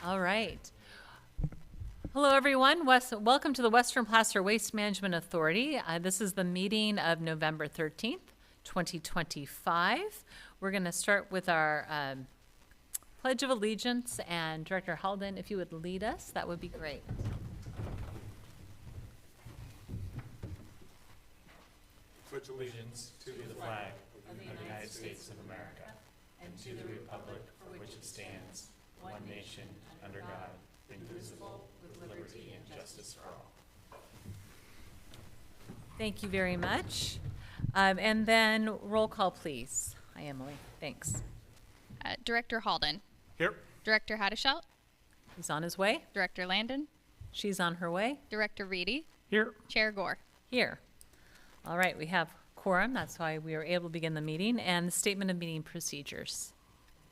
All right. Hello, everyone. Welcome to the Western Placer Waste Management Authority. This is the meeting of November 13th, 2025. We're going to start with our Pledge of Allegiance, and Director Halden, if you would lead us, that would be great. Pledge allegiance to the flag of the United States of America and to the republic for which it stands, one nation, under God, indivisible, with liberty and justice for all. Thank you very much. And then roll call, please. Hi, Emily. Thanks. Director Halden, Here. Director Hadeshelt, He's on his way. Director Landon, She's on her way. Director Reedy, Here. Chair Gore. Here. All right, we have quorum. That's why we were able to begin the meeting. And the statement of meeting procedures.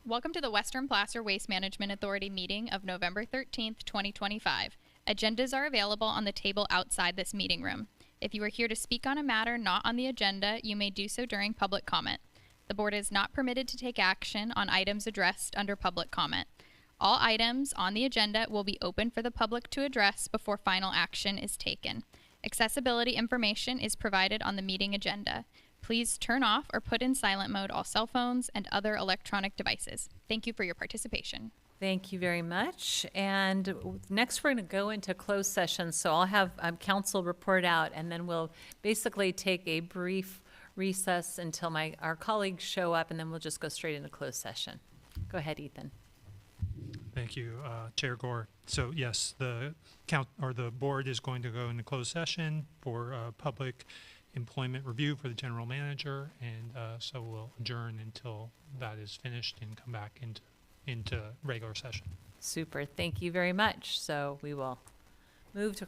Welcome to the Western Placer Waste Management Authority meeting of November 13th, 2025. Agendas are available on the table outside this meeting room. If you are here to speak on a matter not on the agenda, you may do so during public comment. The board is not permitted to take action on items addressed under public comment. All items on the agenda will be open for the public to address before final action is taken. Accessibility information is provided on the meeting agenda. Please turn off or put in silent mode all cell phones and other electronic devices. Thank you for your participation. Thank you very much. And next, we're going to go into closed session. So I'll have council report out, and then we'll basically take a brief recess until our colleagues show up, and then we'll just go straight into closed session. Go ahead, Ethan. Thank you, Chair Gore. So yes, the board is going to go into closed session for public employment review for the general manager, and so we'll adjourn until that is finished and come back into regular session. Super. Thank you very much. So we will move to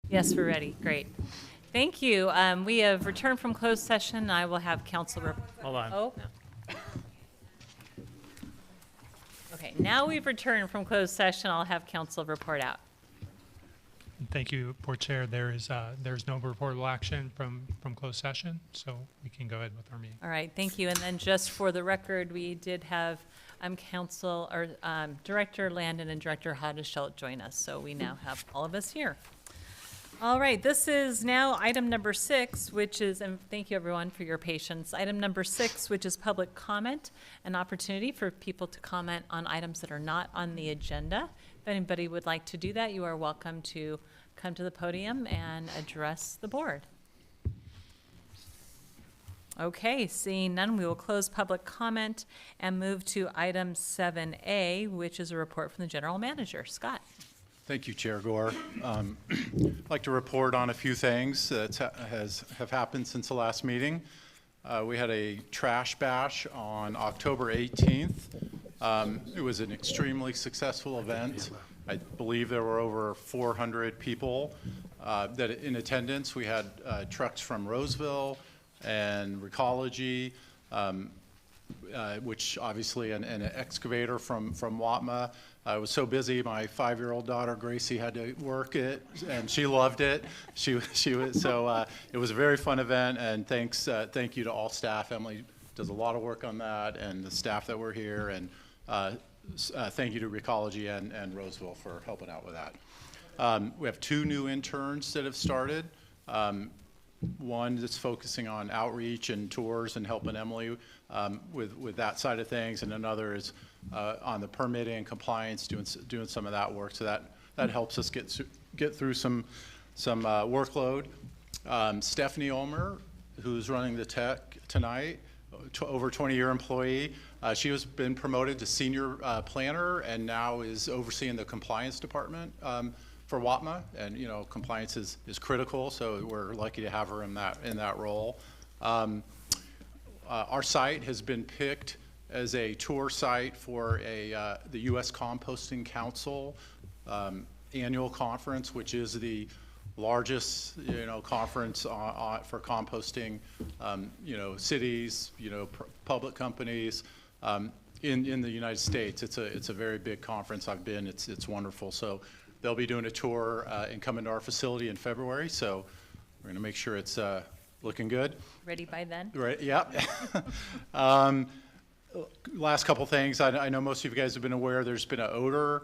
Yes, we're ready. Great. Thank you. We have returned from closed session. I will have council. Hold on. Oh. Okay, now we've returned from closed session. I'll have council report out. Thank you, Board Chair. There's no reportable action from closed session, so we can go ahead with our meeting. All right, thank you. And then just for the record, we did have Director Landon and Director Hodeschelt join us, so we now have all of us here. All right, this is now item number 6, which is, and thank you everyone for your patience, item number 6, which is public comment, an opportunity for people to comment on items that are not on the agenda. If anybody would like to do that, you are welcome to come to the podium and address the board. Okay, seeing none, we will close public comment and move to item 7A, which is a report from the general manager. Scott. Thank you, Chair Gore. I'd like to report on a few things that have happened since the last meeting. We had a trash bash on October 18th. It was an extremely successful event. I believe there were over 400 people that in attendance. We had trucks from Roseville and Recology, which obviously, and an excavator from WATMA. I was so busy, my 5-year-old daughter Gracie had to work it, and she loved it. She was so. It was a very fun event, and thank you to all staff. Emily does a lot of work on that, and the staff that were here, and thank you to Recology and Roseville for helping out with that. We have 2 new interns that have started. One that's focusing on outreach and tours and helping Emily with that side of things, and another is on the permitting and compliance, doing some of that work. So that helps us get through some workload. Stephanie Ulmer, who's running the tech tonight, over 20-year employee. She has been promoted to senior planner and now is overseeing the compliance department for WATMA, and compliance is critical, so we're lucky to have her in that role. Our site has been picked as a tour site for the U.S. Composting Council annual conference, which is the largest conference for composting, cities, public companies in the United States. It's a very big conference. I've been. It's wonderful. So they'll be doing a tour and coming to our facility in February. So we're going to make sure it's looking good. Ready by then? Right. Yep. Last couple things. I know most of you guys have been aware. There's been an odor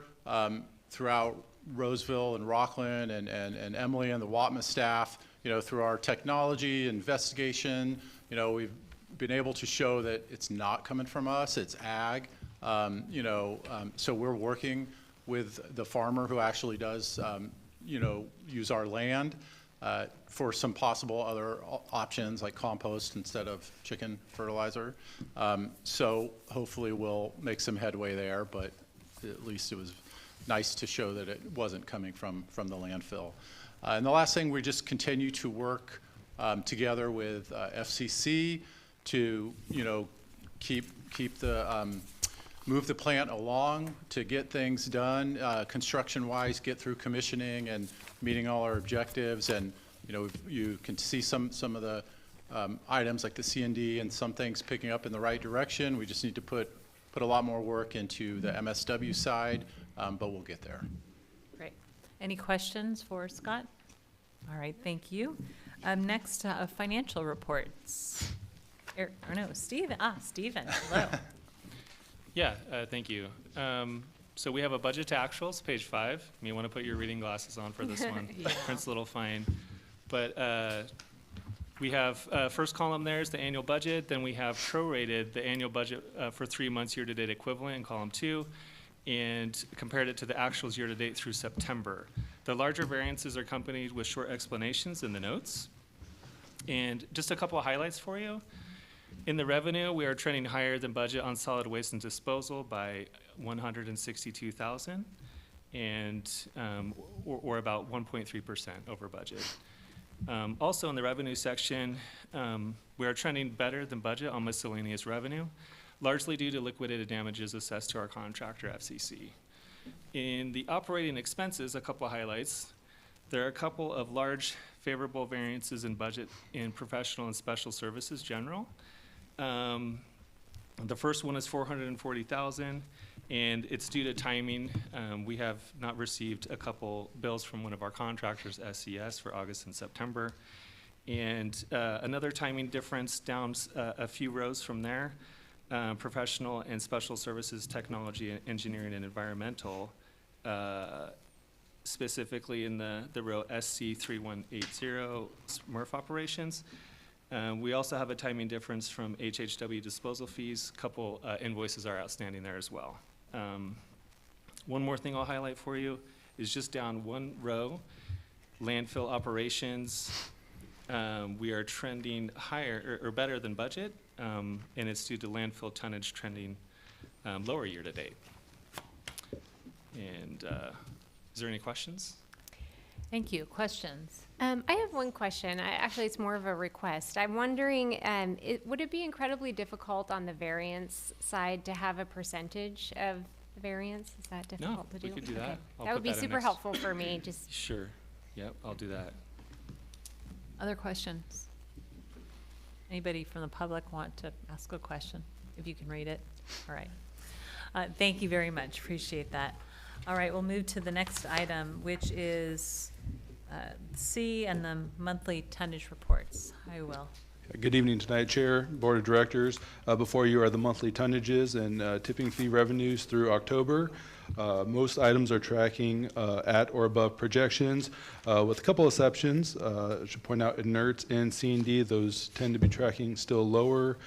throughout Roseville and Rockland and Emily and the WATMA staff. Through our technology investigation, we've been able to show that it's not coming from us. It's ag. So we're working with the farmer who actually does, use our land for some possible other options like compost instead of chicken fertilizer. So hopefully we'll make some headway there, but at least it was nice to show that it wasn't coming from the landfill. And the last thing, we just continue to work together with FCC to, keep the move the plant along to get things done construction-wise, get through commissioning and meeting all our objectives. And you can see some of the items like the C&D and some things picking up in the right direction. We just need to put a lot more work into the MSW side, but we'll get there. Great. Any questions for Scott? All right, thank you. Next, financial reports. Stephen. Stephen, hello. Yeah, thank you. So we have a budget to actuals, page 5. You may want to put your reading glasses on for this one. Yeah. Print's a little fine. But we have first column there is the annual budget. Then we have prorated the annual budget for 3 months year-to-date equivalent in column 2, and compared it to the actuals year-to-date through September. The larger variances are accompanied with short explanations in the notes. And just a couple of highlights for you. In the revenue, we are trending higher than budget on solid waste and disposal by $162,000, and or about 1.3% over budget. Also in the revenue section, we are trending better than budget on miscellaneous revenue, largely due to liquidated damages assessed to our contractor, FCC. In the operating expenses, a couple of highlights. There are a couple of large favorable variances in budget in professional and special services general. The first one is $440,000, and it's due to timing. We have not received a couple bills from one of our contractors, SES, for August and September. And another timing difference down a few rows from there, professional and special services, technology, engineering, and environmental, specifically in the row SC 3180, SMRF operations. We also have a timing difference from HHW disposal fees. Couple invoices are outstanding there as well. One more thing I'll highlight for you is just down one row, landfill operations. We are trending higher or better than budget, and it's due to landfill tonnage trending lower year to date. And is there any questions? Thank you. Questions? I have one question. Actually, it's more of a request. I'm wondering, would it be incredibly difficult on the variance side to have a percentage of the variance? Is that difficult to do? we could do that. Okay. I'll That would put be that in super next. helpful for me, just, Sure. Yep, I'll do that. Other questions? Anybody from the public want to ask a question? If you can read it. All right. Thank you very much. Appreciate that. All right, we'll move to the next item, which is C and the monthly tonnage reports. Hi, Will. Good evening tonight, Chair, Board of Directors. Before you are the monthly tonnages and tipping fee revenues through October. Most items are tracking at or above projections, with a couple exceptions. I should point out inerts and C&D, those tend to be tracking still lower.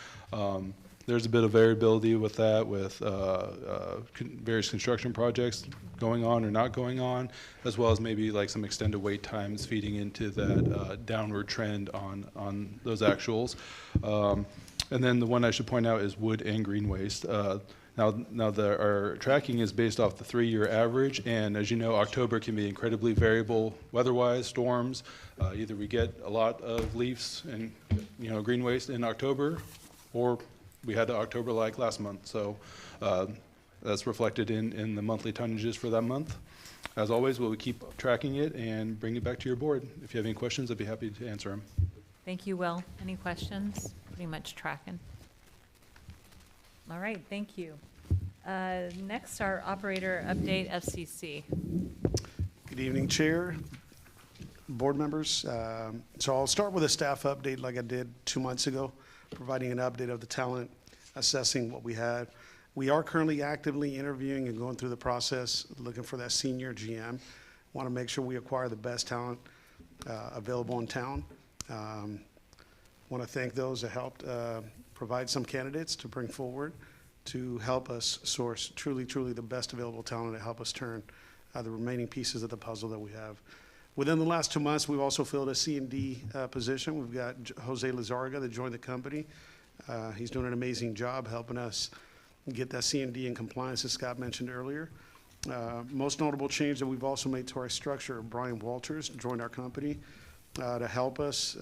There's a bit of variability with that, with various construction projects going on or not going on, as well as maybe like some extended wait times feeding into that downward trend on those actuals. And then the one I should point out is wood and green waste. Now our tracking is based off the 3-year average, and as you know, October can be incredibly variable weather-wise, storms. Either we get a lot of leaves and green waste in October, or we had October like last month. So that's reflected in the monthly tonnages for that month. As always, we'll keep tracking it and bring it back to your board. If you have any questions, I'd be happy to answer them. Thank you, Will. Any questions? Pretty much tracking. All right, thank you. Next, our operator update, FCC. Good evening, Chair, board members. So I'll start with a staff update like I did 2 months ago, providing an update of the talent, assessing what we had. We are currently actively interviewing and going through the process, looking for that senior GM. Want to make sure we acquire the best talent available in town. Want to thank those that helped provide some candidates to bring forward to help us source truly the best available talent to help us turn the remaining pieces of the puzzle that we have. Within the last 2 months, we've also filled a C&D position. We've got Jose Lizarga that joined the company. He's doing an amazing job helping us get that C&D in compliance, as Scott mentioned earlier. Most notable change that we've also made to our structure, Brian Walters joined our company to help us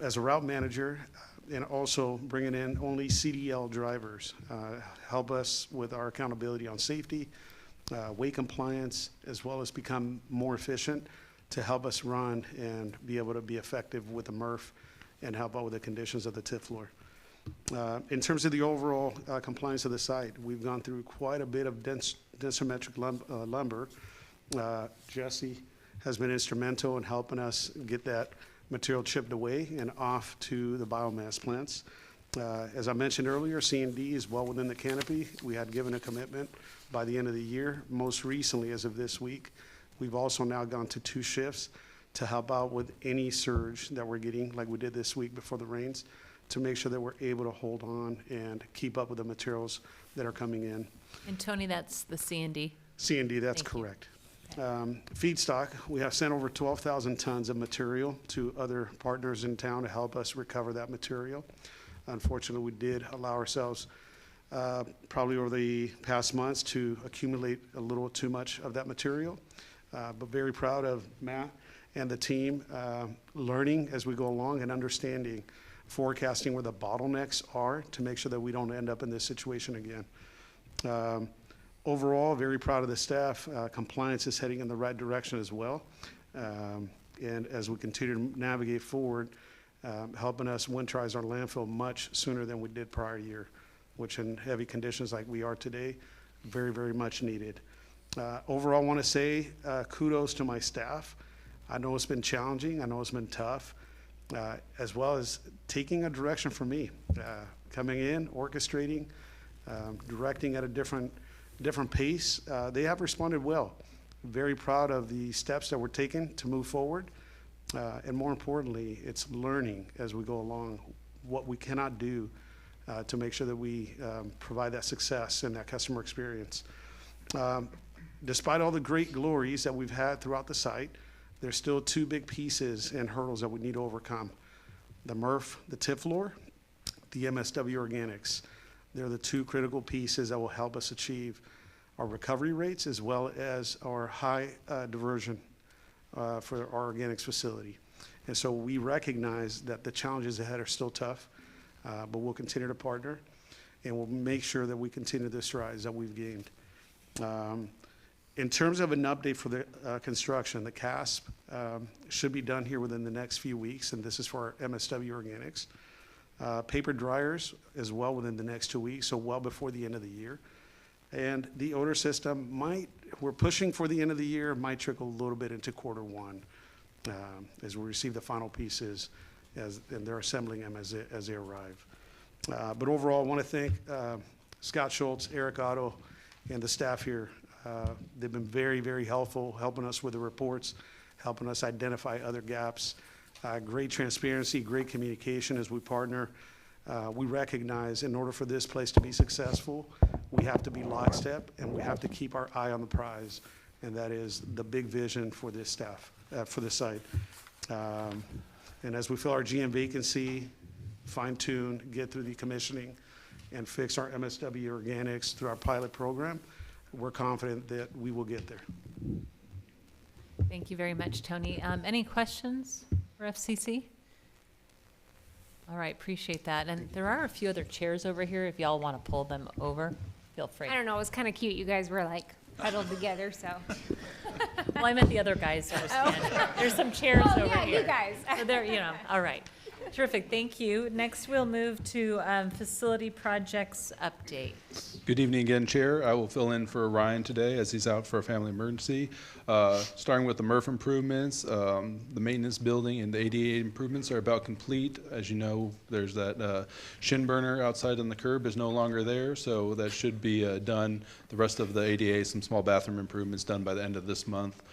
as a route manager, and also bringing in only CDL drivers, help us with our accountability on safety, weight compliance, as well as become more efficient to help us run and be able to be effective with the MRF and help out with the conditions of the tip floor. In terms of the overall compliance of the site, we've gone through quite a bit of densometric lumber. Jesse has been instrumental in helping us get that material chipped away and off to the biomass plants. As I mentioned earlier, C&D is well within the canopy. We had given a commitment by the end of the year. Most recently, as of this week, we've also now gone to 2 shifts to help out with any surge that we're getting, like we did this week before the rains, to make sure that we're able to hold on and keep up with the materials that are coming in. And Tony, that's the C&D. C&D, that's Thank you. correct. Feedstock, we have sent over 12,000 tons of material to other partners in town to help us recover that material. Unfortunately, we did allow ourselves probably over the past months to accumulate a little too much of that material, but very proud of Matt and the team learning as we go along and understanding, forecasting where the bottlenecks are to make sure that we don't end up in this situation again. Overall, very proud of the staff. Compliance is heading in the right direction as well. And as we continue to navigate forward, helping us winterize our landfill much sooner than we did prior year, which in heavy conditions like we are today, very, very much needed. Overall, I want to say kudos to my staff. I know it's been challenging. I know it's been tough, as well as taking a direction from me, coming in, orchestrating, directing at a different pace. They have responded well. Very proud of the steps that were taken to move forward. And more importantly, it's learning as we go along what we cannot do to make sure that we provide that success and that customer experience. Despite all the great glories that we've had throughout the site, there's still two big pieces and hurdles that we need to overcome. The MRF, the tip floor, the MSW organics. They're the two critical pieces that will help us achieve our recovery rates as well as our high diversion for our organics facility. And so we recognize that the challenges ahead are still tough, but we'll continue to partner and we'll make sure that we continue the strides that we've gained. In terms of an update for the construction, the CASP should be done here within the next few weeks, and this is for our MSW organics. Paper dryers as well within the next 2 weeks, so well before the end of the year. And the odor system we're pushing for the end of the year, might trickle a little bit into Q1 as we receive the final pieces and they're assembling them as they arrive. But overall, I want to thank Scott Schultz, Eric Otto, and the staff here. They've been very, very helpful, helping us with the reports, helping us identify other gaps. Great transparency, great communication as we partner. We recognize in order for this place to be successful, we have to be lockstep and we have to keep our eye on the prize. And that is the big vision for this staff, for this site. And as we fill our GM vacancy, fine tune, get through the commissioning and fix our MSW organics through our pilot program, we're confident that we will get there. Thank you very much, Tony. Any questions for FCC? All right, appreciate that. And there are a few other chairs over here. If y'all want to pull them over, feel free. I don't know, it was kind of cute. You guys were like huddled together, so. Well, I meant the other guys that were standing. There's some chairs Oh, over yeah, here. you guys. So there, all right. Terrific, thank you. Next, we'll move to facility projects update. Good evening again, Chair. I will fill in for Ryan today as he's out for a family emergency. Starting with the MRF improvements, the maintenance building and the ADA improvements are about complete. As you know, there's that shin burner outside on the curb is no longer there, so that should be done. The rest of the ADA, some small bathroom improvements done by the end of this month.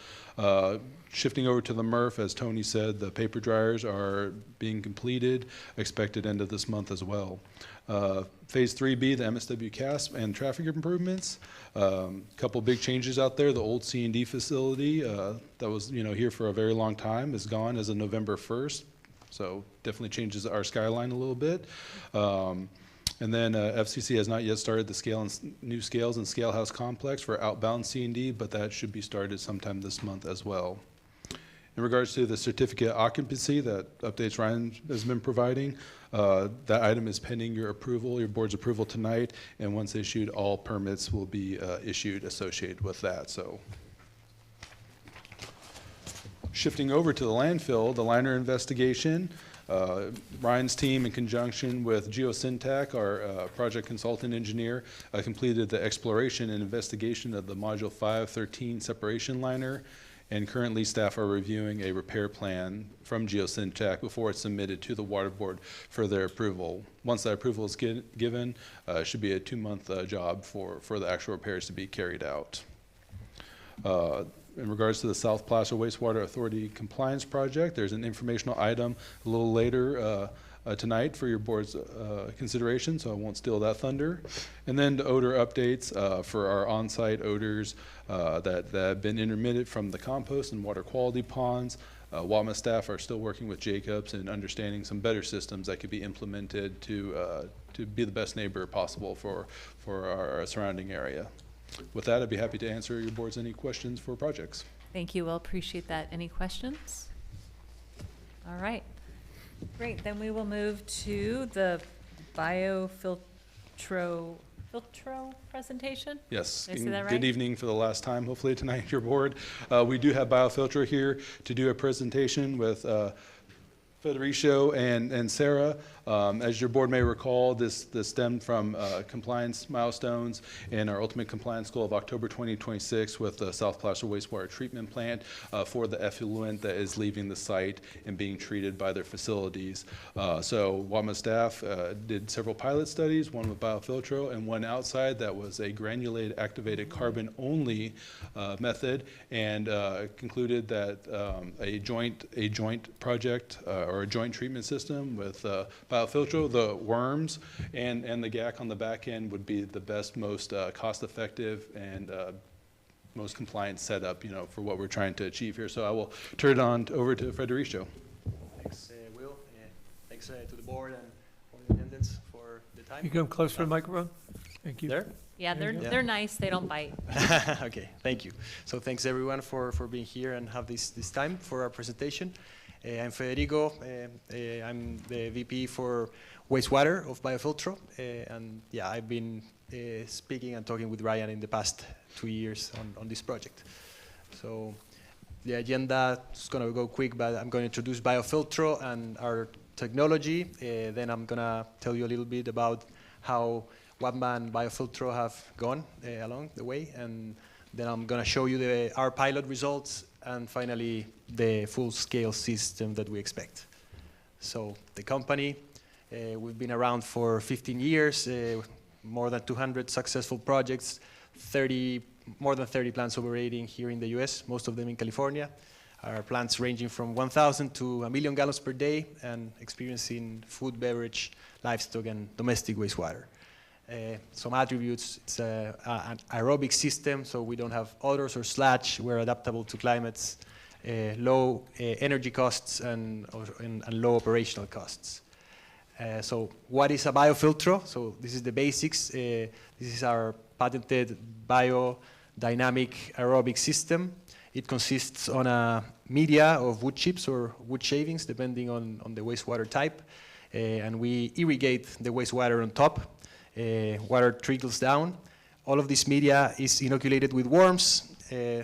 Shifting over to the MRF, as Tony said, the paper dryers are being completed, expected end of this month as well. Phase 3B, the MSW CASP and traffic improvements. Couple big changes out there. The old C&D facility that was here for a very long time is gone as of November 1st. So definitely changes our skyline a little bit. And then FCC has not yet started the new scales and scale house complex for outbound C&D, but that should be started sometime this month as well. In regards to the certificate occupancy that updates Ryan has been providing, that item is pending your board's approval tonight, and once issued, all permits will be issued associated with that. So, shifting over to the landfill, the liner investigation. Ryan's team, in conjunction with Geosyntac, our project consultant engineer, completed the exploration and investigation of the Module 513 separation liner, and currently staff are reviewing a repair plan from Geosyntac before it's submitted to the Water Board for their approval. Once that approval is given, it should be a 2-month job for the actual repairs to be carried out. In regards to the South Placer Wastewater Authority Compliance Project, there's an informational item a little later tonight for your board's consideration, so I won't steal that thunder. And then the odor updates for our on-site odors that have been intermittent from the compost and water quality ponds. WAMA staff are still working with Jacobs and understanding some better systems that could be implemented to be the best neighbor possible for our surrounding area. With that, I'd be happy to answer your board's any questions for projects. Thank you, we'll appreciate that. Any questions? All right, great. Then we will move to the biofiltro Biofiltro presentation? Yes. Did I say that right? Good evening for the last time, hopefully tonight, your board. We do have Biofiltro here to do a presentation with Federico and Sarah. As your board may recall, this stemmed from compliance milestones in our ultimate compliance goal of October 2026 with the South Placer Wastewater Treatment Plant for the effluent that is leaving the site and being treated by their facilities. So WAMA staff did several pilot studies, one with Biofiltro and one outside that was a granulated activated carbon only method, and concluded that a joint project or a joint treatment system with Biofiltro, the worms, and the GAC on the back end would be the best, most cost-effective and most compliant setup, for what we're trying to achieve here. So I will turn it over to Federico. Thanks, Will. Thanks to the board and all the attendants for the time. You come close to the microphone? Thank you. There? Yeah, There you go. they're nice, they don't bite. Okay, thank you. So thanks everyone for being here and have this time for our presentation. I'm Federico. I'm the VP for wastewater of Biofiltro. And yeah, I've been speaking and talking with Ryan in the past 2 years on this project. So the agenda is going to go quick, but I'm going to introduce Biofiltro and our technology. Then I'm going to tell you a little bit about how WAMA and Biofiltro have gone along the way. And then I'm going to show you our pilot results, and finally the full-scale system that we expect. So the company, we've been around for 15 years, more than 200 successful projects, more than 30 plants operating here in the US, most of them in California. Our plants ranging from 1,000 to 1 million gallons per day, and experiencing food, beverage, livestock, and domestic wastewater. Some attributes: it's an aerobic system, so we don't have odors or sludge. We're adaptable to climates, low energy costs, and low operational costs. So what is a biofiltro? So this is the basics. This is our patented biodynamic aerobic system. It consists on a media of wood chips or wood shavings, depending on the wastewater type. And we irrigate the wastewater on top. Water trickles down. All of this media is inoculated with worms.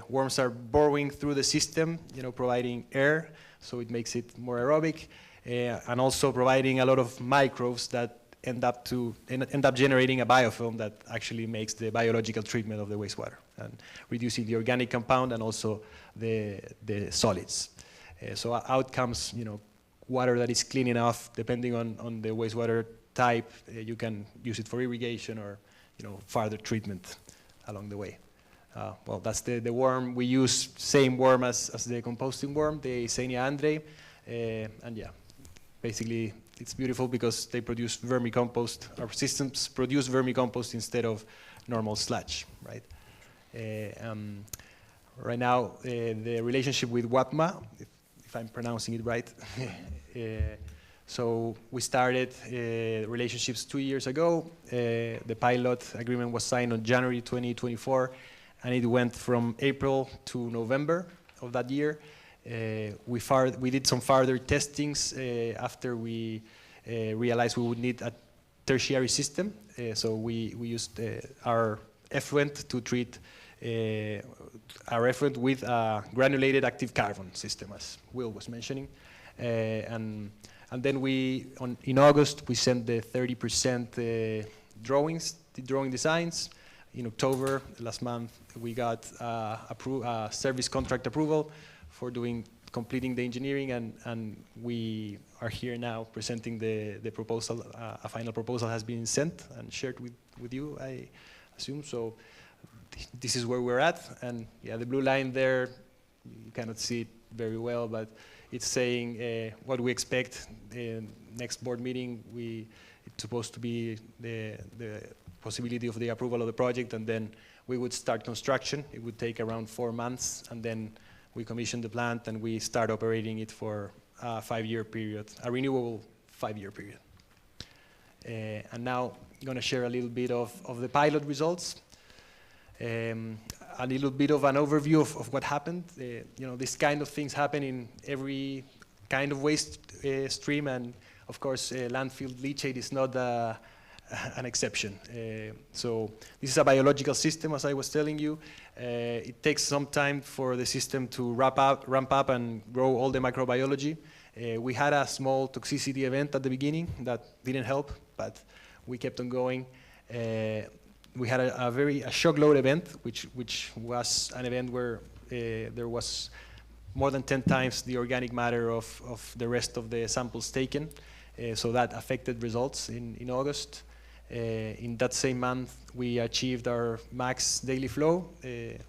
Worms are burrowing through the system, providing air, so it makes it more aerobic, and also providing a lot of microbes that end up generating a biofilm that actually makes the biological treatment of the wastewater and reducing the organic compound and also the solids. So out comes, water that is clean enough, depending on the wastewater type. You can use it for irrigation or further treatment along the way. Well, that's the worm. We use same worm as the composting worm, the Eisenia andrae. And yeah, basically it's beautiful because they produce vermicompost. Our systems produce vermicompost instead of normal sludge, right? Right now, the relationship with WAPMA, if I'm pronouncing it right, so we started relationships 2 years ago. The pilot agreement was signed on January 2024, and it went from April to November of that year. We did some further testings after we realized we would need a tertiary system. So we used our effluent to treat our effluent with a granulated active carbon system, as Will was mentioning. And then in August, we sent the 30% drawings, the drawing designs. In October, last month, we got service contract approval for completing the engineering, and we are here now presenting the proposal. A final proposal has been sent and shared with you, I assume. So this is where we're at. And yeah, the blue line there, you cannot see it very well, but it's saying what we expect. The next board meeting, it's supposed to be the possibility of the approval of the project, and then we would start construction. It would take around 4 months, and then we commission the plant and we start operating it for a 5-year period, a renewable 5-year period. And now I'm going to share a little bit of the pilot results. A little bit of an overview of what happened. This kind of things happen in every kind of waste stream, and of course landfill leachate is not an exception. So this is a biological system, as I was telling you. It takes some time for the system to ramp up and grow all the microbiology. We had a small toxicity event at the beginning that didn't help, but we kept on going. We had a shock load event, which was an event where there was more than 10 times the organic matter of the rest of the samples taken. So that affected results in August. In that same month, we achieved our max daily flow,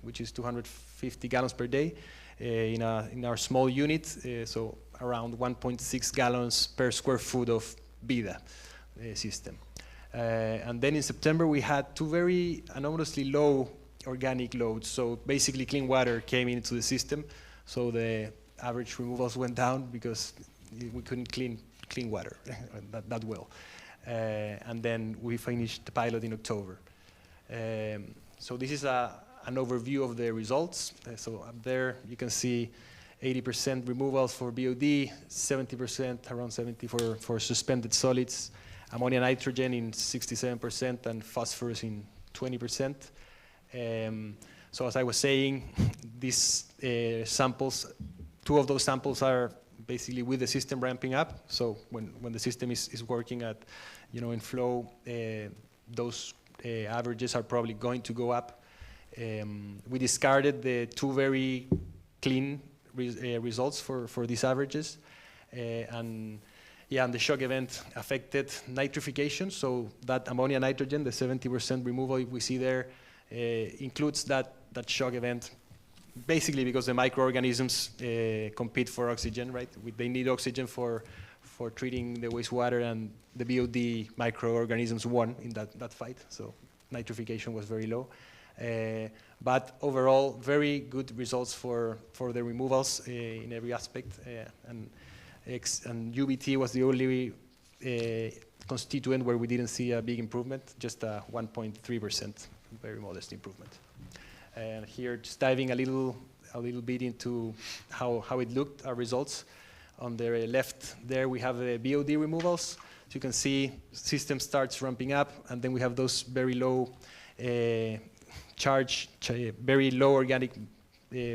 which is 250 gallons per day in our small unit, so around 1.6 gallons per square foot of BIDA system. And then in September, we had two very anomalously low organic loads. So basically, clean water came into the system, so the average removals went down because we couldn't clean water that well. And then we finished the pilot in October. So this is an overview of the results. So up there you can see 80% removals for BOD, 70%, around 70 for suspended solids, ammonia nitrogen in 67% and phosphorus in 20%. So as I was saying, these samples, two of those samples are basically with the system ramping up. So when the system is working at, in flow, those averages are probably going to go up. We discarded the two very clean results for these averages. And the shock event affected nitrification. So that ammonia nitrogen, the 70% removal we see there, includes that shock event, basically because the microorganisms compete for oxygen, right? They need oxygen for treating the wastewater, and the BOD microorganisms won in that fight. So nitrification was very low. But overall, very good results for the removals in every aspect. And UBT was the only constituent where we didn't see a big improvement, just a 1.3%, very modest improvement. And here, just diving a little bit into how it looked, our results. On the left there, we have the BOD removals. So you can see system starts ramping up, and then we have those very low very low organic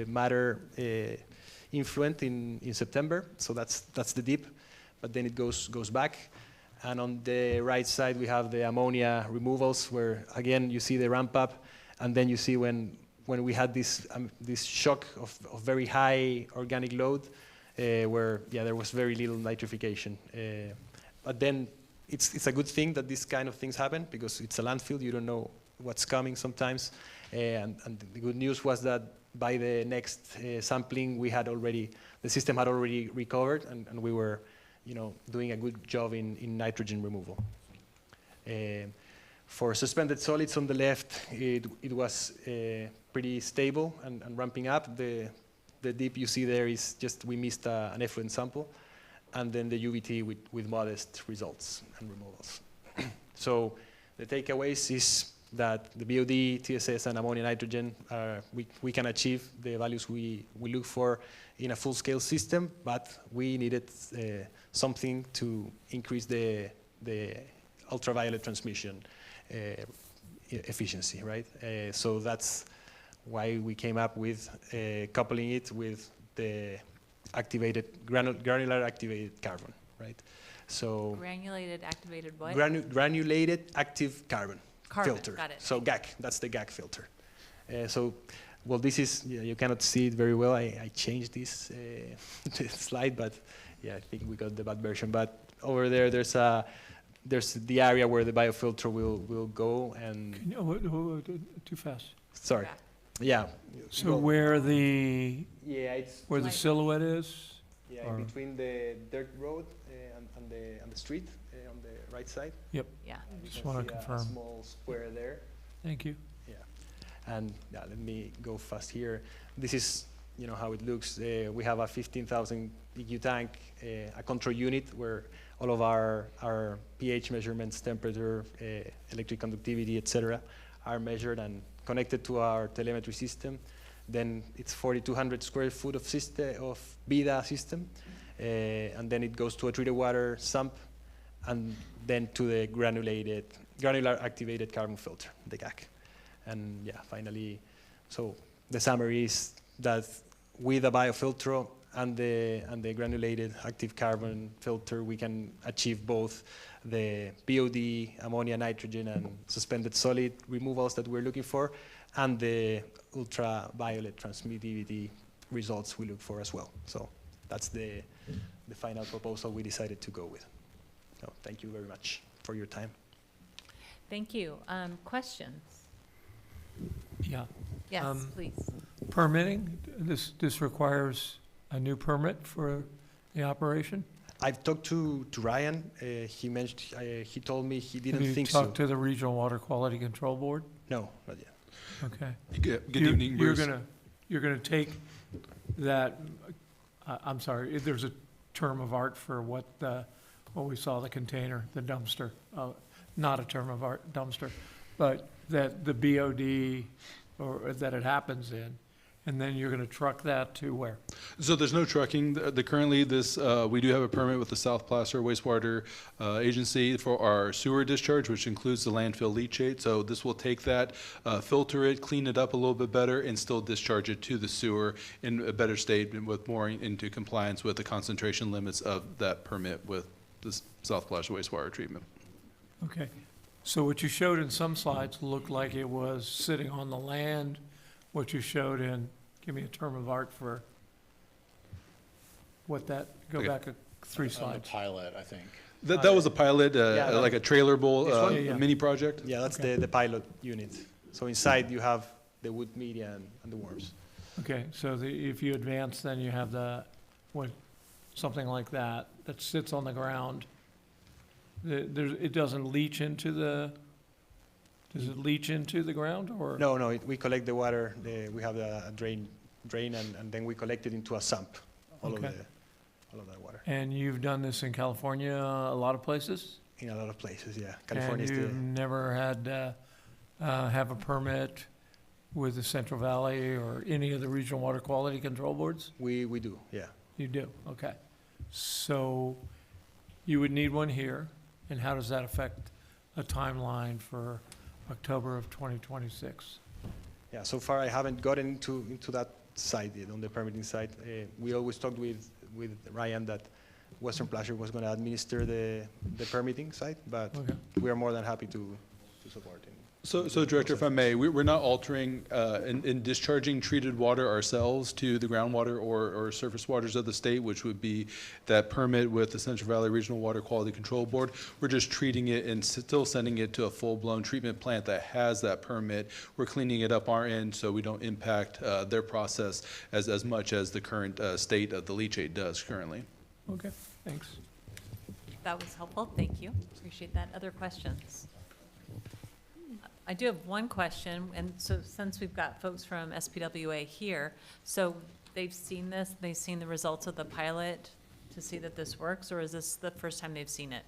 matter influent in September. So that's the dip, but then it goes back. And on the right side, we have the ammonia removals, where again you see the ramp up, and then you see when we had this shock of very high organic load, where there was very little nitrification. But then it's a good thing that this kind of things happen, because it's a landfill, you don't know what's coming sometimes. And the good news was that by the next sampling, the system had already recovered, and we were doing a good job in nitrogen removal. For suspended solids on the left, it was pretty stable and ramping up. The dip you see there is just we missed an effluent sample, and then the UBT with modest results and removals. So the takeaways is that the BOD, TSS, and ammonia nitrogen, we can achieve the values we look for in a full-scale system, but we needed something to increase the ultraviolet transmission efficiency, right? So that's why we came up with coupling it with the activated granular activated carbon, right? So Granulated activated what? Granulated active carbon filter. Got it. So GAC, that's the GAC filter. Well, this is, you cannot see it very well. I changed this slide, but I think we got the bad version. But over there, there's the area where the biofilter will go, and Too fast. sorry, Yeah. yeah. So Well, where the it's Like- silhouette is? or- between the dirt road and the street on the right side. Yep, Yeah. You Just can wanna see confirm. a small square there. thank you. And let me go fast here. This is how it looks. We have a 15,000 EQ tank, a control unit where all of our pH measurements, temperature, electric conductivity, etc., are measured and connected to our telemetry system. Then it's 4,200 square foot of BIDA system, and then it goes to a treated water sump, and then to the granulated granular activated carbon filter, the GAC. And yeah, finally, so the summary is that with a biofilter and the granulated active carbon filter, we can achieve both the BOD, ammonia, nitrogen, and suspended solid removals that we're looking for, and the ultraviolet transmittivity results we look for as well. So that's the final proposal we decided to go with. So thank you very much for your time. Thank you. Questions? Yeah. Yes, Um, please. Permitting, this requires a new permit for the operation? I've talked to Ryan. He mentioned he told me he didn't Have think you so. talked to the Regional Water Quality Control Board? No, not yet. Okay. Good You- evening, Bruce. You're gonna take that, I'm sorry, there's a term of art for what we saw, the container, the dumpster, not a term of art, dumpster, but that the BOD, or that it happens in, and then you're gonna truck that to where? So there's no trucking. Currently, we do have a permit with the South Placer Wastewater Agency for our sewer discharge, which includes the landfill leachate. So this will take that, filter it, clean it up a little bit better, and still discharge it to the sewer in a better state and with more into compliance with the concentration limits of that permit with the South Placer Wastewater Treatment. Okay, so what you showed in some slides looked like it was sitting on the land. What you showed in, give me a term of art for what that, go Okay. back 3 On the slides. pilot, I think. That was a pilot, Yeah, like a trailerable This one? Yeah, yeah. mini project. Yeah, that's Okay. the pilot unit. So inside you have the wood media and the worms. Okay, so if you advance, then you have something like that, that sits on the ground. It doesn't leach into does it leach into the ground, or? No, we collect the water. We have a drain, and then we collect it into a sump. All Okay. of that water And you've done this in California, a lot of places? in a lot of places. Yeah, California And is you've never had, have a permit with the Central Valley or any of the regional water quality control boards? we do. Yeah. You do, okay. So you would need one here, and how does that affect a timeline for October of 2026? Yeah, so far I haven't gotten into that side yet, on the permitting side. We always talked with Ryan that Western Placer was going to administer the permitting side, but Okay. we are more than happy to support him. So Director, if I may, we're not altering in discharging treated water ourselves to the groundwater or surface waters of the state, which would be that permit with the Central Valley Regional Water Quality Control Board. We're just treating it and still sending it to a full-blown treatment plant that has that permit. We're cleaning it up our end so we don't impact their process as much as the current state of the leachate does currently. Okay, thanks. That was helpful. Thank you. Appreciate that. Other questions? I do have one question, and so since we've got folks from SPWA here, so they've seen this, they've seen the results of the pilot to see that this works, or is this the first time they've seen it?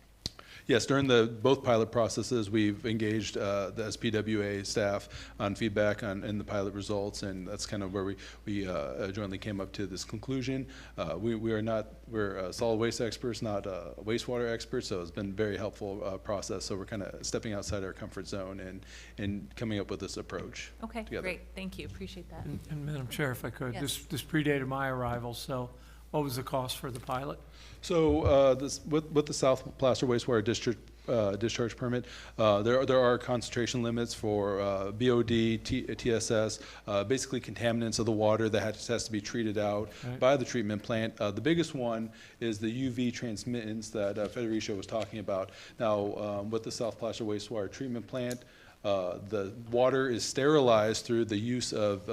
Yes, during both pilot processes, we've engaged the SPWA staff on feedback in the pilot results, and that's kind of where we jointly came up to this conclusion. We're solid waste experts, not wastewater experts, so it's been a very helpful process. So we're kind of stepping outside our comfort zone and coming up with this approach. Okay, Together. great. Thank you. Appreciate that. And Madam Chair, if I could, Yes. this predated my arrival, so what was the cost for the pilot? So with the South Placer Wastewater District discharge permit, there are concentration limits for BOD, TSS, basically contaminants of the water that has to be treated out Right. by the treatment plant. The biggest one is the UV transmittance that Federico was talking about. Now, with the South Placer Wastewater Treatment Plant, the water is sterilized through the use of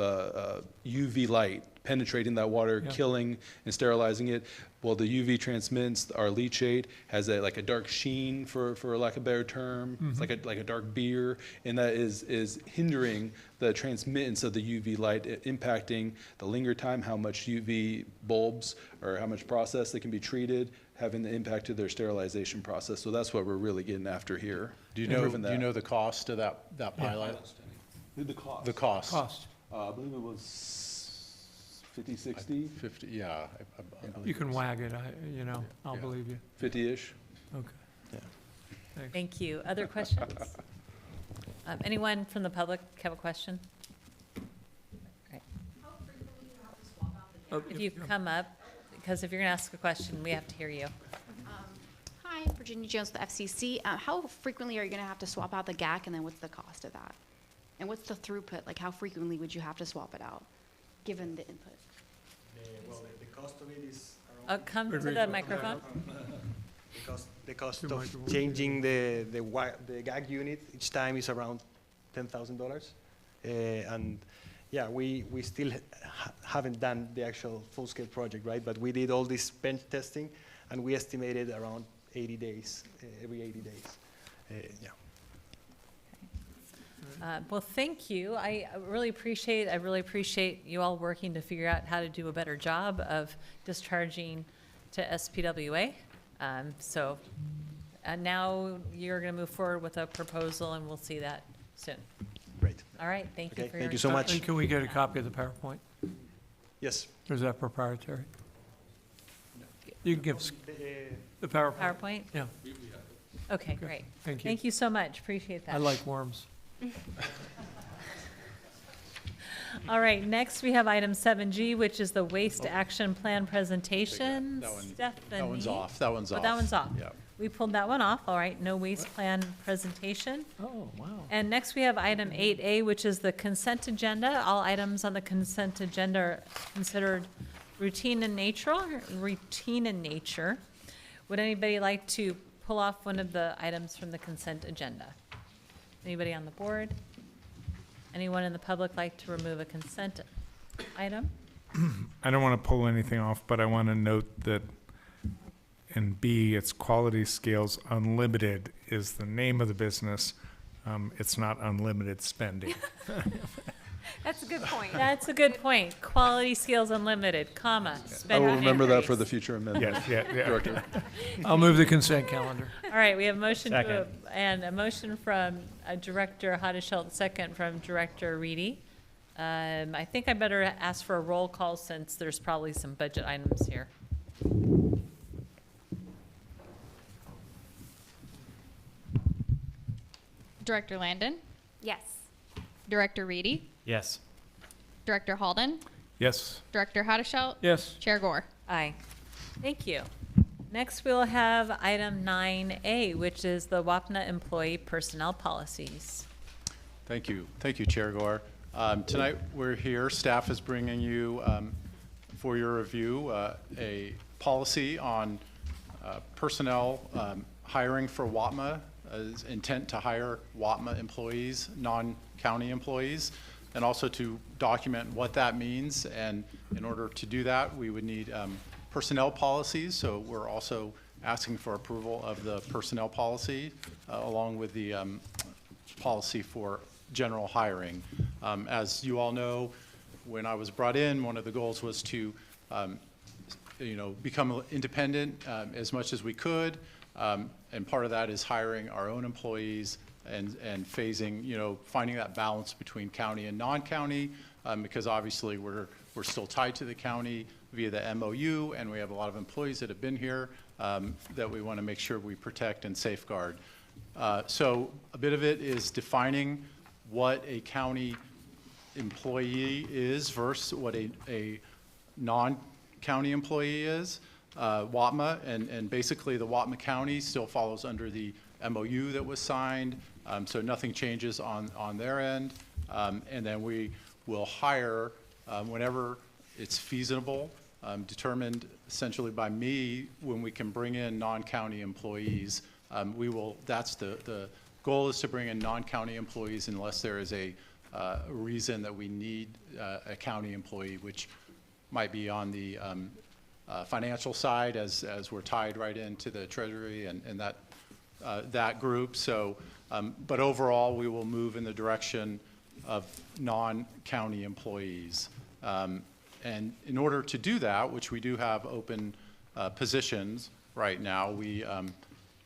UV light penetrating that water, Yeah. killing and sterilizing it. Well, the UV transmittance, our leachate, has like a dark sheen, for lack of a better term. It's like a dark beer, and that is hindering the transmittance of the UV light, impacting the linger time, how much UV bulbs or how much process that can be treated, having the impact to their sterilization process. So that's what we're really getting after here. Do you Improving know that. the cost of that pilot? The cost? The cost? Cost. I believe it was 50, 60, 50, yeah. I believe You can it was. wag it, I'll Yeah. believe you. 50-ish. Okay. Yeah. Thanks. Thank you. Other questions? Anyone from the public have a question? Great. If you come up, because if you're going to ask a question, we have to hear you. Hi, Virginia Jones with the FCC. How frequently are you going to have to swap out the GAC, and then what's the cost of that? And what's the throughput? Like, how frequently would you have to swap it out, given the input? Well, the cost of it is around Come to the microphone. the cost Two of microphones. changing the GAG unit each time is around $10,000. And yeah, we still haven't done the actual full-scale project, right? But we did all this bench testing, and we estimated around 80 days, every 80 days. Yeah. Well, thank you. I really appreciate you all working to figure out how to do a better job of discharging to SPWA. So now you're going to move forward with a proposal, and we'll see that soon. Great. All right, thank you Okay, for thank your you so much. And can we get a copy of the PowerPoint? Yes. Or is that proprietary? You can give us the PowerPoint. PowerPoint? Yeah, Okay, great. thank you. Thank you so much. Appreciate that. I like worms. All right, next we have item 7G, which is the Waste Action Plan presentation. That one- Stephanie? That one's off, that one's Oh, off. that one's off. Yeah. We pulled that one off. All right, no waste plan presentation. Oh, wow. And next we have item 8A, which is the consent agenda. All items on the consent agenda are considered routine in nature. Would anybody like to pull off one of the items from the consent agenda? Anybody on the board? Anyone in the public like to remove a consent item? I don't want to pull anything off, but I want to note that in B, it's Quality Scales Unlimited is the name of the business. It's not unlimited spending. That's a good point. That's a good point. Quality Scales Unlimited, comma, I spend will remember that for increase. the future amendment. Yeah. Director. I'll move the consent calendar. All right, we have a motion Second. and a motion from Director Hadashelt, second from Director Reedy. I think I better ask for a roll call since there's probably some budget items here. Director Landon, Yes. Director Reedy, Yes. Director Halden, Yes. Director Hadashelt, Yes, Chair Gore. Aye. Thank you. Next, we'll have item 9A, which is the WAPNA employee personnel policies. Thank you. Thank you, Chair Gore. Tonight, we're here, staff is bringing you, for your review, a policy on personnel hiring for WAPMA, intent to hire WAPMA employees, non-county employees, and also to document what that means. And in order to do that, we would need personnel policies. So we're also asking for approval of the personnel policy along with the policy for general hiring. As you all know, when I was brought in, one of the goals was to become independent as much as we could. And part of that is hiring our own employees and phasing, finding that balance between county and non-county, because obviously we're still tied to the county via the MOU, and we have a lot of employees that have been here that we want to make sure we protect and safeguard. So a bit of it is defining what a county employee is versus what a non-county employee is. WAPMA, and basically the WAPMA County still follows under the MOU that was signed, so nothing changes on their end. And then we will hire whenever it's feasible, determined essentially by me when we can bring in non-county employees. That's the goal is to bring in non-county employees unless there is a reason that we need a county employee, which might be on the financial side as we're tied right into the Treasury and that group. So, but overall, we will move in the direction of non-county employees. And in order to do that, which we do have open positions right now, we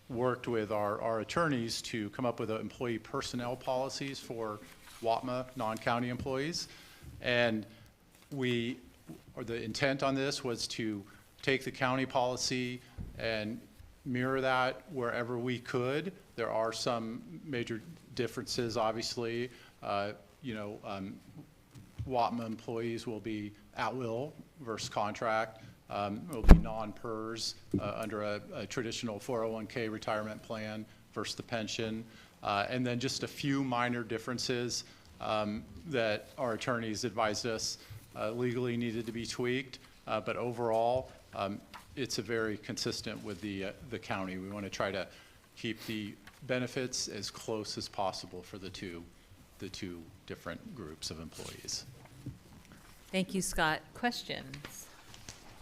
worked with our attorneys to come up with employee personnel policies for WAPMA non-county employees. And the intent on this was to take the county policy and mirror that wherever we could. There are some major differences, obviously. WATMA employees will be at will versus contract. Will be non-PERS under a traditional 401k retirement plan versus the pension. And then just a few minor differences that our attorneys advised us legally needed to be tweaked. But overall, it's a very consistent with the county. We want to try to keep the benefits as close as possible for the two different groups of employees. Thank you, Scott. Questions?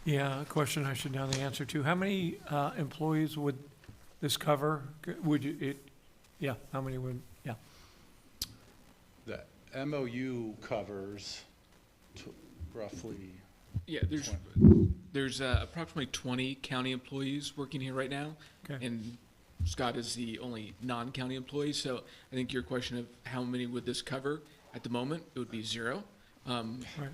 Yeah, a question I should know the answer to. How many employees would this cover? How many would, yeah. The MOU covers roughly. Yeah, there's approximately 20 county employees working here right now. Okay. And Scott is the only non-county employee, so I think your question of how many would this cover, at the moment, it would be 0.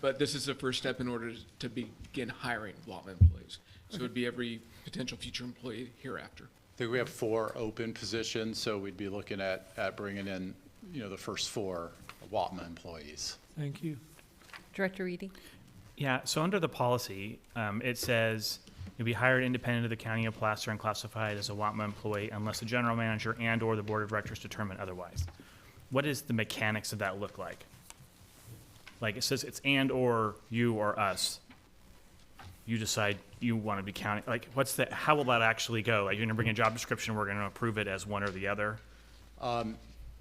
But this is the first step in order to begin hiring WATMA employees. So it would be every potential future employee hereafter. I think we have 4 open positions, so we'd be looking at bringing in, the first 4 WATMA employees. Thank you. Director Reedy? Yeah, so under the policy, it says you'll be hired independent of the County of Placer and classified as a WATMA employee unless the general manager and/or the board of directors determine otherwise. What does the mechanics of that look like? Like it says it's and/or you or us. You decide you want to be county. Like how will that actually go? Like you're going to bring a job description, we're going to approve it as one or the other?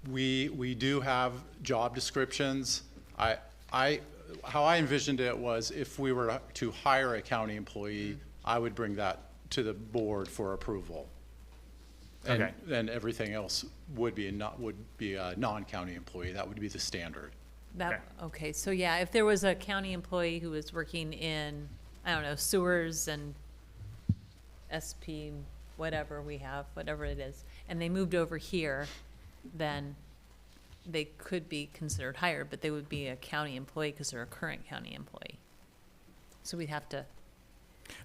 We do have job descriptions. How I envisioned it was if we were to hire a county employee, I would bring that to the board for approval. And Okay. then everything else would be a non-county employee. That would be the standard. Okay, so yeah, if there was a county employee who was working in, I don't know, sewers and SP, whatever it is, and they moved over here, then they could be considered hired, but they would be a county employee because they're a current county employee. So we'd have to,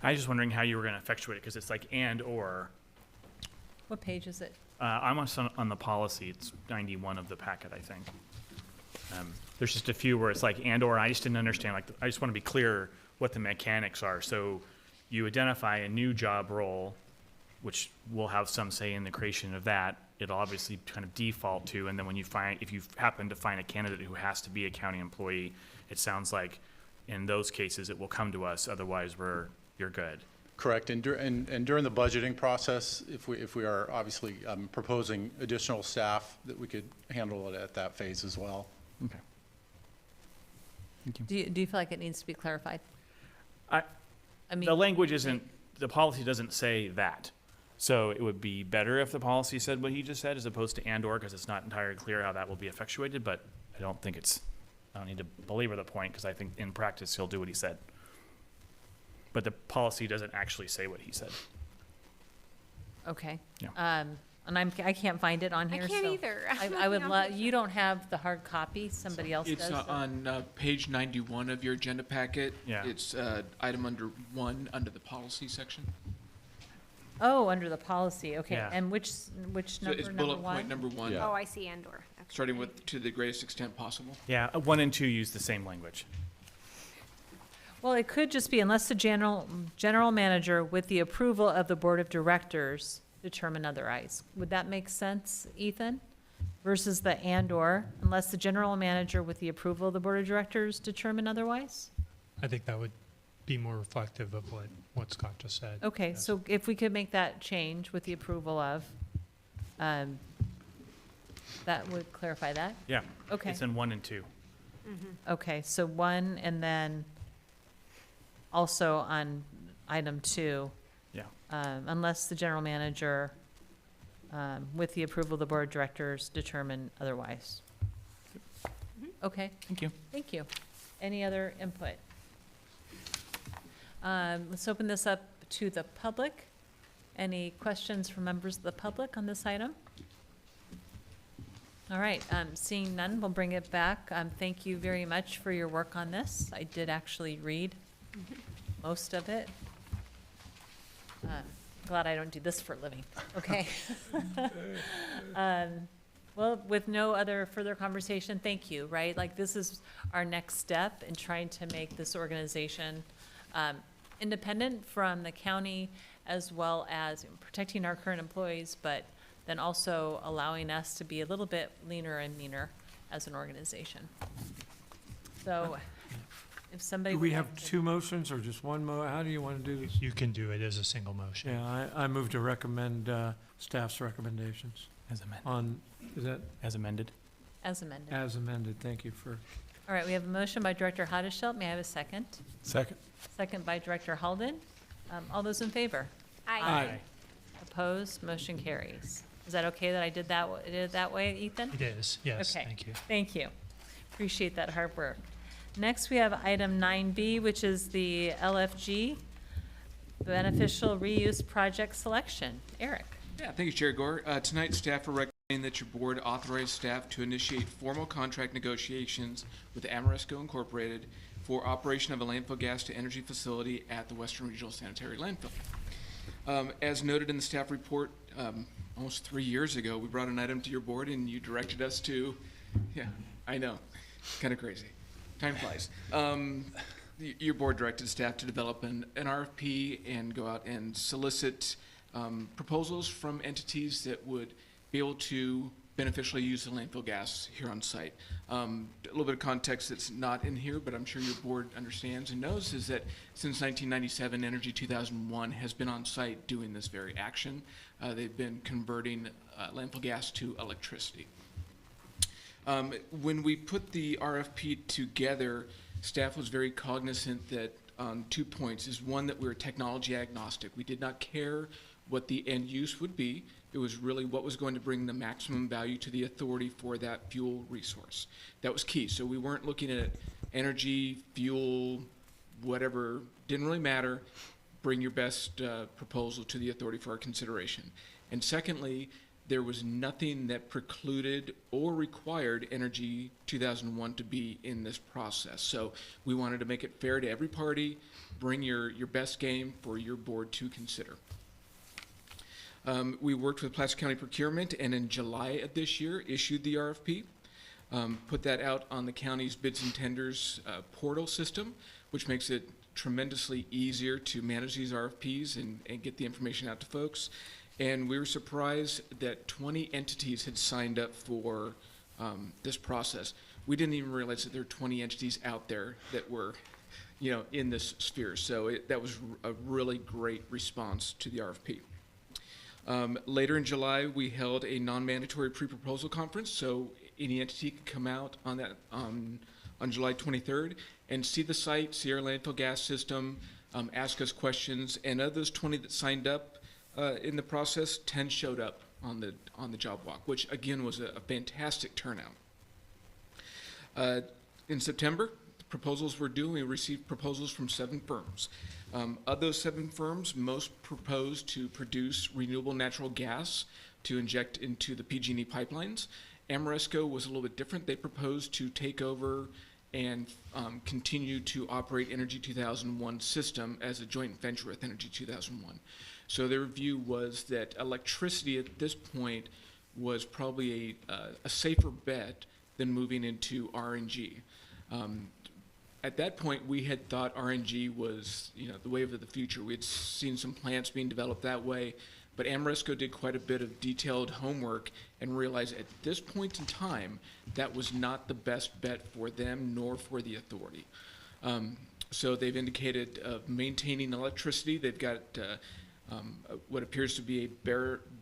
I was just wondering how you were going to effectuate it because it's like and/or. what page is it? I'm on the policy. It's 91 of the packet, I think. There's just a few where it's like and/or. I just didn't understand. Like I just want to be clear what the mechanics are. So you identify a new job role, which will have some say in the creation of that. It'll obviously kind of default to, and then if you happen to find a candidate who has to be a county employee, it sounds like in those cases it will come to us. Otherwise, you're good. Correct. And during the budgeting process, if we are obviously proposing additional staff, that we could handle it at that phase as well. Okay. Thank you. Do you feel like it needs to be clarified? I mean, the language the policy doesn't say that. So it would be better if the policy said what he just said as opposed to and/or because it's not entirely clear how that will be effectuated, but I don't need to belabor the point because I think in practice he'll do what he said. But the policy doesn't actually say what he said. Okay. Yeah. And I can't find it on here. I can't so either. I would love, you don't have the hard copy, somebody else does. It's so- on page 91 of your agenda packet. Yeah. It's item under 1 under the policy section. Oh, under the policy, okay. Yeah. And which So number, it's number bullet point 1? number 1, Yeah. Oh, I see and/or. Okay. starting with to the greatest extent possible. Yeah, 1 and 2 use the same language. Well, it could just be unless the general manager with the approval of the board of directors determine otherwise. Would that make sense, Ethan? Versus the and/or, unless the general manager with the approval of the board of directors determine otherwise? I think that would be more reflective of what Scott just said. Okay, Yes. so if we could make that change with the approval of, that would clarify that? Yeah. Okay. It's in 1 and 2. Okay, so 1 and then also on item 2, Yeah. unless the general manager, with the approval of the board of directors, determine otherwise. Okay, Thank you. thank you. Any other input? Let's open this up to the public. Any questions from members of the public on this item? All right, seeing none, we'll bring it back. Thank you very much for your work on this. I did actually read most of it. Glad I don't do this for a living. Okay. Well, with no other further conversation, thank you, right? Like, this is our next step in trying to make this organization independent from the county, as well as protecting our current employees, but then also allowing us to be a little bit leaner and meaner as an organization. So if somebody. Do we would have like to- two motions or just one how do you want to do this? You can do it as a single motion. Yeah, I move to recommend staff's recommendations As amended. on, is that As amended. As amended. as amended? Thank you for, All right, we have a motion by Director Haddishelt. May I have a second? Second. Second by Director Halden. All those in favor? Aye. Opposed? Motion carries. Is that okay that I did it that way, Ethan? It is, yes, Okay. thank you. Thank you. Appreciate that hard work. Next, we have item 9B, which is the LFG Beneficial Reuse Project Selection. Eric? Yeah, thank you, Chair Gore. Tonight, staff are recommending that your board authorize staff to initiate formal contract negotiations with Amoresco Incorporated for operation of a landfill gas to energy facility at the Western Regional Sanitary Landfill. As noted in the staff report, almost 3 years ago, we brought an item to your board and you directed us to, yeah, I know, kind of crazy. Time flies. Your board directed staff to develop an RFP and go out and solicit proposals from entities that would be able to beneficially use the landfill gas here on site. A little bit of context that's not in here, but I'm sure your board understands and knows, is that since 1997, Energy 2001 has been on site doing this very action. They've been converting landfill gas to electricity. When we put the RFP together, staff was very cognizant that 2 points is one, that we were technology agnostic. We did not care what the end use would be. It was really what was going to bring the maximum value to the authority for that fuel resource. That was key. So we weren't looking at energy, fuel, whatever, didn't really matter. Bring your best proposal to the authority for our consideration. And secondly, there was nothing that precluded or required Energy 2001 to be in this process. So we wanted to make it fair to every party, bring your best game for your board to consider. We worked with Placer County Procurement, and in July of this year issued the RFP, put that out on the county's bids and tenders portal system, which makes it tremendously easier to manage these RFPs and get the information out to folks. And we were surprised that 20 entities had signed up for this process. We didn't even realize that there were 20 entities out there that were, in this sphere. So that was a really great response to the RFP. Later in July, we held a non-mandatory pre-proposal conference, so any entity could come out on that on July 23rd and see the site, see our landfill gas system, ask us questions. And of those 20 that signed up in the process, 10 showed up on the job walk, which again was a fantastic turnout. In September, proposals were due. We received proposals from 7 firms. Of those 7 firms, most proposed to produce renewable natural gas to inject into the PG&E pipelines. Amoresco was a little bit different. They proposed to take over and continue to operate Energy 2001 system as a joint venture with Energy 2001. So their view was that electricity at this point was probably a safer bet than moving into RNG. At that point, we had thought RNG was, the wave of the future. We had seen some plants being developed that way, but Amoresco did quite a bit of detailed homework and realized at this point in time, that was not the best bet for them nor for the authority. So they've indicated maintaining electricity. They've got what appears to be a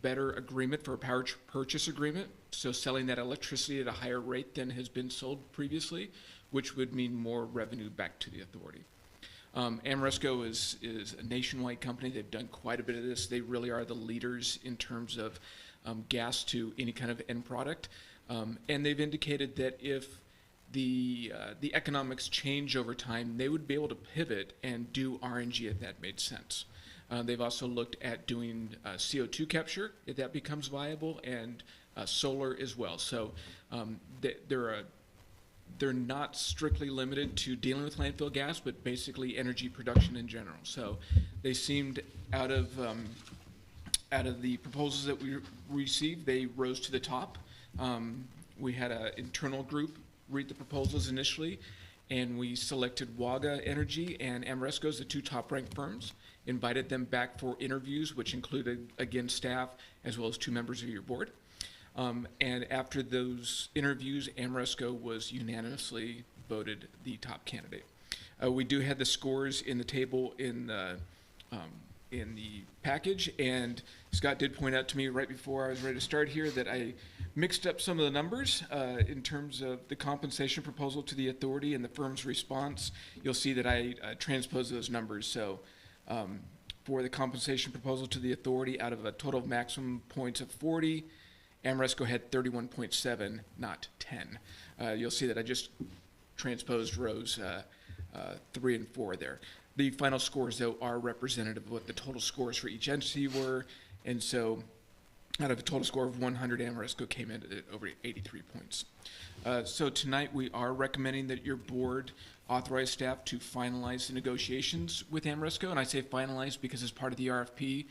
better agreement for a power purchase agreement, so selling that electricity at a higher rate than has been sold previously, which would mean more revenue back to the authority. Amoresco is a nationwide company. They've done quite a bit of this. They really are the leaders in terms of gas to any kind of end product. And they've indicated that if the economics change over time, they would be able to pivot and do RNG if that made sense. They've also looked at doing CO2 capture if that becomes viable, and solar as well. So they're not strictly limited to dealing with landfill gas, but basically energy production in general. So they seemed out of out of the proposals that we received, they rose to the top. We had an internal group read the proposals initially, and we selected Waga Energy and Ameresco as the two top-ranked firms, invited them back for interviews, which included, again, staff, as well as 2 members of your board. And after those interviews, Ameresco was unanimously voted the top candidate. We do have the scores in the table in the package, and Scott did point out to me right before I was ready to start here that I mixed up some of the numbers in terms of the compensation proposal to the authority and the firm's response. You'll see that I transposed those numbers. So for the compensation proposal to the authority, out of a total of maximum points of 40, Ameresco had 31.7, not 10. You'll see that I just transposed rows 3 and 4 there. The final scores, though, are representative of what the total scores for each entity were, and so out of a total score of 100, Ameresco came in at over 83 points. So tonight we are recommending that your board authorize staff to finalize the negotiations with Ameresco, and I say finalize because as part of the RFP,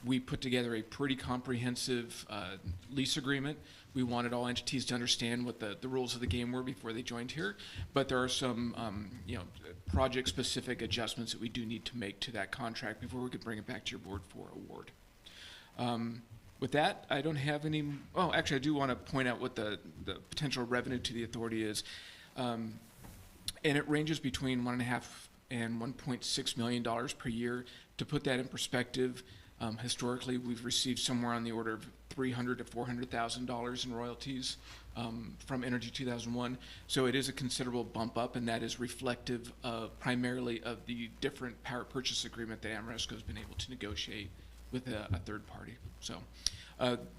we put together a pretty comprehensive lease agreement. We wanted all entities to understand what the rules of the game were before they joined here, but there are some project-specific adjustments that we do need to make to that contract before we could bring it back to your board for award. With that, I don't have any. Oh, actually, I do want to point out what the potential revenue to the authority is, and it ranges between $1.5 and $1.6 million per year. To put that in perspective, historically, we've received somewhere on the order of $300,000 to $400,000 in royalties from Energy 2001. So it is a considerable bump up, and that is reflective primarily of the different power purchase agreement that Ameresco has been able to negotiate with a third party. So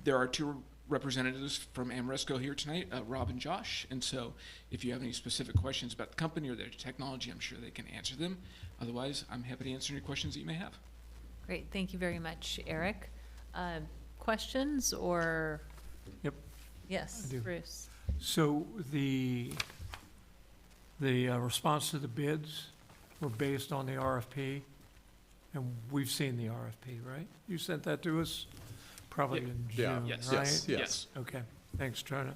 there are 2 representatives from Ameresco here tonight, Rob and Josh. And so if you have any specific questions about the company or their technology, I'm sure they can answer them. Otherwise, I'm happy to answer any questions that you may have. Great, thank you very much, Eric. Questions or? Yep. Yes, I do. Bruce. So the response to the bids were based on the RFP, and we've seen the RFP, right? You sent that to us probably in June, Yes. right? Yes. Okay, thanks, trying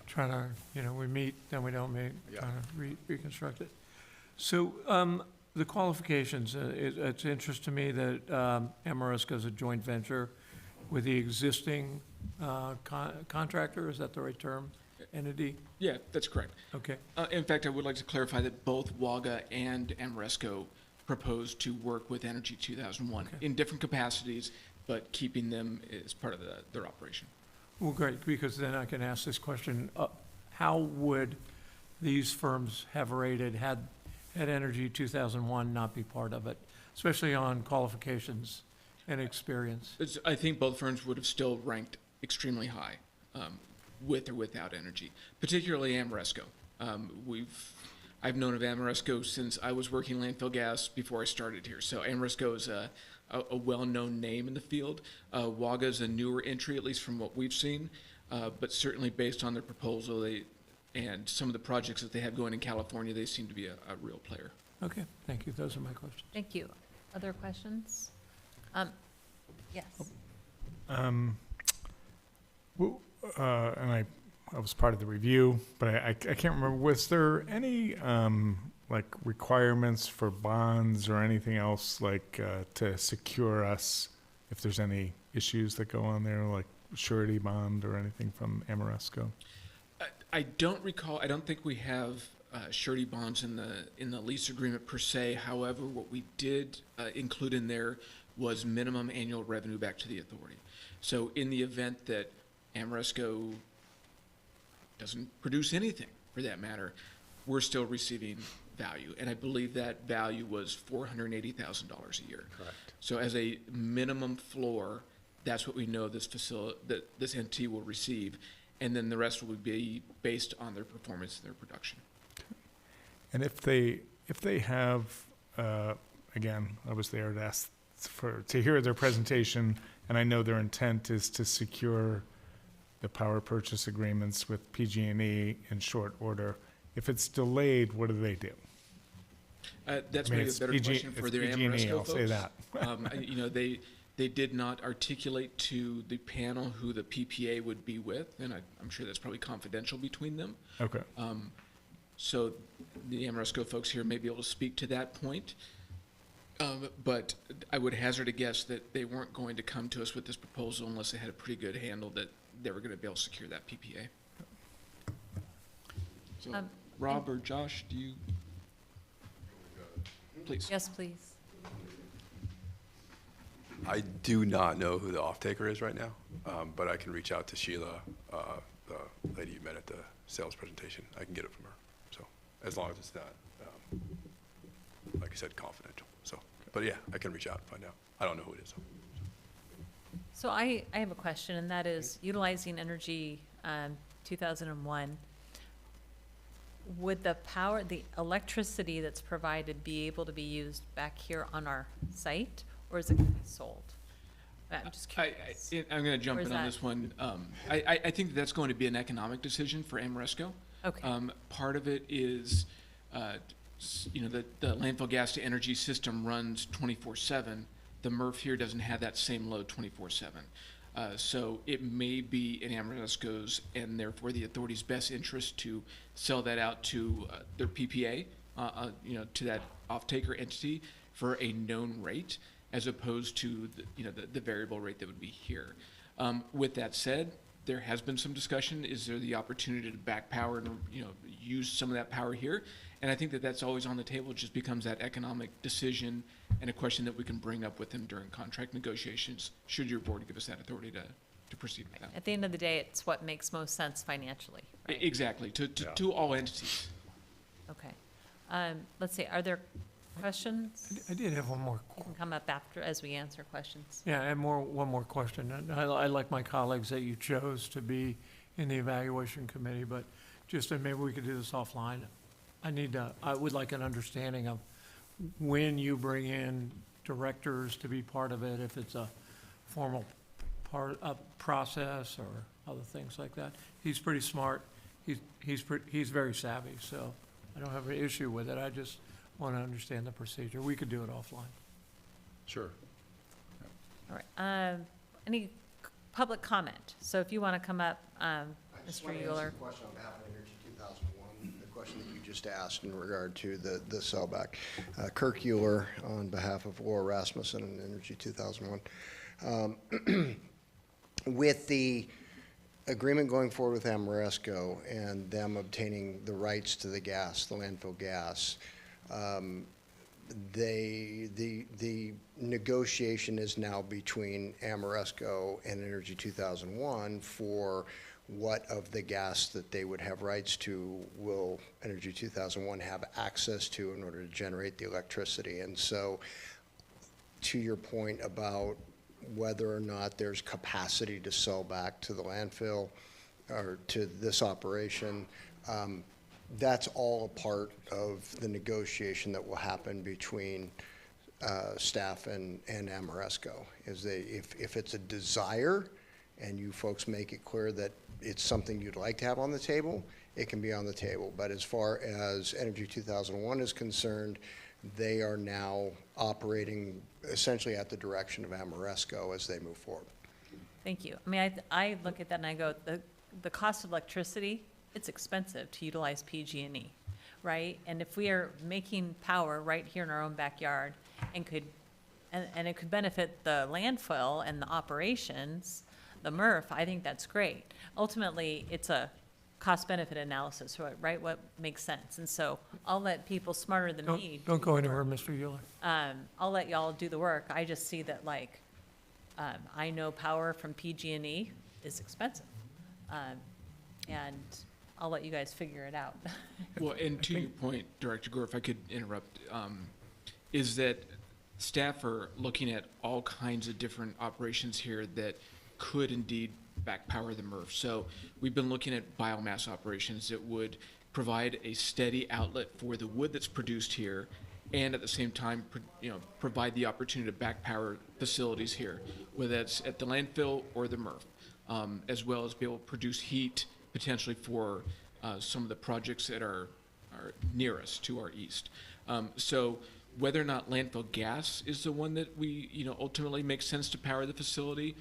to, we meet, then we don't meet, Yeah. trying to reconstruct it. So, the qualifications, it's interest to me that Ameresco is a joint venture with the existing contractor, is that the right term, entity? Yeah, that's correct. Okay, In fact, I would like to clarify that both Waga and Ameresco proposed to work with Energy 2001 Okay. in different capacities, but keeping them as part of their operation. well, great, because then I can ask this question, how would these firms have rated had Energy 2001 not be part of it, especially on qualifications and experience? I think both firms would have still ranked extremely high, with or without Energy, particularly Ameresco. I've known of Ameresco since I was working landfill gas before I started here. So Ameresco is a well-known name in the field. Waga is a newer entry, at least from what we've seen, but certainly based on their proposal and some of the projects that they have going in California, they seem to be a real player. Okay, thank you, those are my questions. Thank you. Other questions? Yes. Well, and I was part of the review, but I can't remember, was there any, like requirements for bonds or anything else, like, to secure us if there's any issues that go on there, like surety bond or anything from Ameresco? I don't recall. I don't think we have surety bonds in the lease agreement per se. However, what we did include in there was minimum annual revenue back to the authority. So in the event that Ameresco doesn't produce anything, for that matter, we're still receiving value, and I believe that value was $480,000 a year. Correct. So as a minimum floor, that's what we know that this entity will receive, and then the rest will be based on their performance and their production. And if they have, again, I was there to hear their presentation, and I know their intent is to secure the power purchase agreements with PG&E in short order. If it's delayed, what do they do? That's I mean, maybe a better question for their PG&E, Ameresco I'll folks. say that. They They did not articulate to the panel who the PPA would be with, and I'm sure that's probably confidential between them. Okay. So the Amoresco folks here may be able to speak to that point. But I would hazard a guess that they weren't going to come to us with this proposal unless they had a pretty good handle that they were going to be able to secure that PPA. So, Rob or Josh, do you? Please. Yes, please. I do not know who the off-taker is right now, but I can reach out to Sheila, the lady you met at the sales presentation. I can get it from her. So as long as it's not, like I said, confidential. So, but yeah, I can reach out and find out. I don't know who it is. So I have a question, and that is utilizing Energy 2001. Would the power, the electricity that's provided be able to be used back here on our site, or is it going to be sold? I'm just curious. I'm going to jump Or is in on that- this one. I think that's going to be an economic decision for Amoresco. Okay. Part of it is, you know, the landfill gas to energy system runs 24/7. The MRF here doesn't have that same load 24/7. So it may be in Amoresco's and therefore the authority's best interest to sell that out to their PPA, you know, to that off-taker entity for a known rate, as opposed to the variable rate that would be here. With that said, there has been some discussion. Is there the opportunity to back power and use some of that power here? And I think that that's always on the table. It just becomes that economic decision and a question that we can bring up with them during contract negotiations, should your board give us that authority to proceed with that. At the end of the day, it's what makes most sense financially, right? Exactly, to all entities. Okay. Let's see, are there questions? I did have one more. You can come up after as we answer questions. Yeah, and one more question. And I like my colleagues that you chose to be in the evaluation committee, but just maybe we could do this offline. I would like an understanding of when you bring in directors to be part of it, if it's a formal process or other things like that. He's pretty smart. He's very savvy, so I don't have an issue with it. I just want to understand the procedure. We could do it offline. Sure. All right. Any public comment? So if you want to come up, Mr. Euler. Question on behalf of Energy 2001, the question that you just asked in regard to the sellback. Kirk Euler on behalf of Laura Rasmussen and Energy 2001. With the agreement going forward with Amoresco and them obtaining the rights to the gas, the landfill gas, the negotiation is now between Amoresco and Energy 2001 for what of the gas that they would have rights to will Energy 2001 have access to in order to generate the electricity. And so to your point about whether or not there's capacity to sell back to the landfill or to this operation, that's all a part of the negotiation that will happen between staff and Amoresco. If it's a desire and you folks make it clear that it's something you'd like to have on the table, it can be on the table. But as far as Energy 2001 is concerned, they are now operating essentially at the direction of Amoresco as they move forward. Thank you. I mean, I look at that and I go, the cost of electricity, it's expensive to utilize PG&E, right? And if we are making power right here in our own backyard and it could benefit the landfill and the operations, the MRF, I think that's great. Ultimately, it's a cost-benefit analysis, right? What makes sense. And so I'll let people smarter than me. Don't go anywhere, Mr. Euler. I'll let y'all do the work. I just see that, like, I know power from PG&E is expensive. And I'll let you guys figure it out. Well, and to your point, Director Gore, if I could interrupt, is that staff are looking at all kinds of different operations here that could indeed back power the MRF. So we've been looking at biomass operations that would provide a steady outlet for the wood that's produced here, and at the same time, provide the opportunity to back power facilities here, whether that's at the landfill or the MRF, as well as be able to produce heat potentially for some of the projects that are near us to our east. So Whether or not landfill gas is the one that we, ultimately makes sense to power the facility,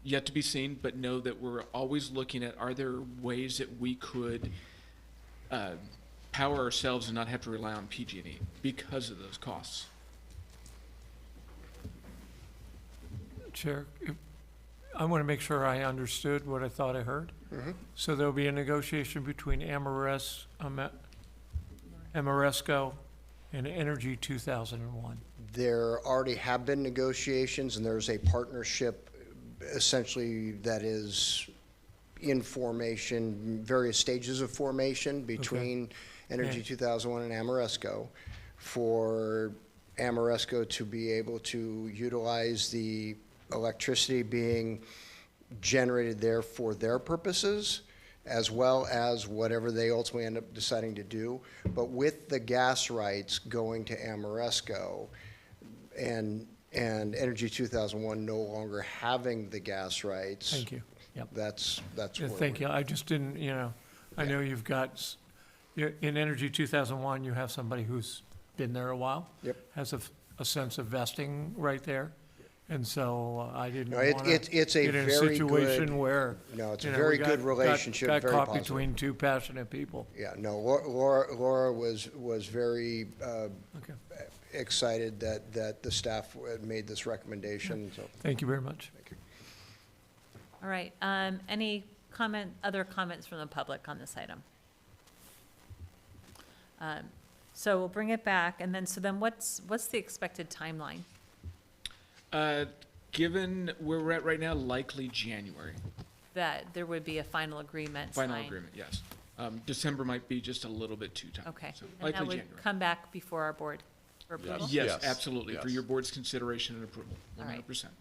yet to be seen, but know that we're always looking at, are there ways that we could power ourselves and not have to rely on PG&E because of those costs? Chair, I want to make sure I understood what I thought I heard. So there'll be a negotiation between Ameresco and Energy 2001. There already have been negotiations, and there's a partnership essentially that is in formation, various stages of formation between Energy 2001 and Ameresco, for Ameresco to be able to utilize the electricity being generated there for their purposes, as well as whatever they ultimately end up deciding to do. But with the gas rights going to Ameresco and Energy 2001 no longer having the gas rights. Thank you. Yep. That's Yeah, where thank you. I just didn't, I know you've got, in Energy 2001, you have somebody who's been there a while. Yep. Has a sense of vesting right there. And so I didn't No, want to it's a get in a very situation good- where. No, it's a we very good relationship, Got very caught positive. between two passionate people. Yeah, no, Laura was very Okay. excited that the staff had made this recommendation, so. Thank you very much. Thank you. All right, any other comments from the public on this item? So we'll bring it back, and then what's the expected timeline? Given where we're at right now, likely January. That there would be a final agreement signed? Final agreement, yes. December might be just a little bit too tight. Okay, so and that likely would January. come back before our board for approval? Yes, Yes. absolutely, for Yes. your board's consideration and approval, All right. 100%.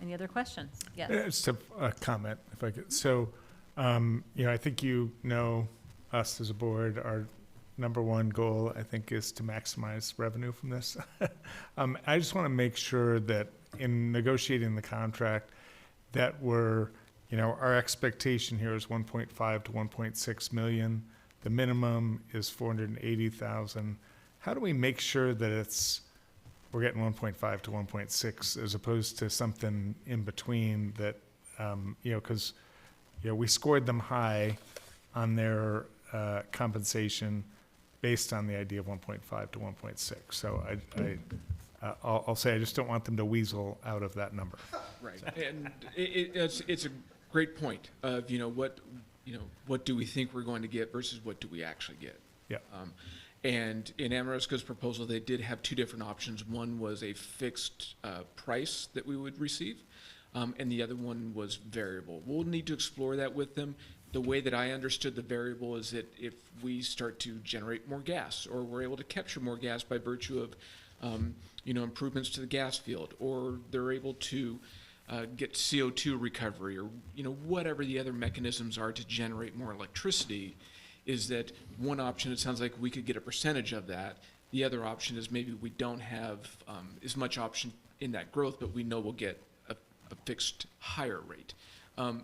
Any other questions? Yes. Just a comment, if I could. So, I think us as a board, our number one goal, I think, is to maximize revenue from this. I just want to make sure that in negotiating the contract, that our expectation here is 1.5 to 1.6 million. The minimum is 480,000. How do we make sure that we're getting 1.5 to 1.6 as opposed to something in between that, because, we scored them high on their compensation based on the idea of 1.5 to 1.6. So I'll say I just don't want them to weasel out of that number. Right, and it's a great point of, what do we think we're going to get versus what do we actually get? Yeah. And in Ameresco's proposal, they did have two different options. One was a fixed price that we would receive, and the other one was variable. We'll need to explore that with them. The way that I understood the variable is that if we start to generate more gas, or we're able to capture more gas by virtue of improvements to the gas field, or they're able to get CO2 recovery, or whatever the other mechanisms are to generate more electricity, is that one option, it sounds like we could get a percentage of that. The other option is maybe we don't have as much option in that growth, but we know we'll get a fixed higher rate.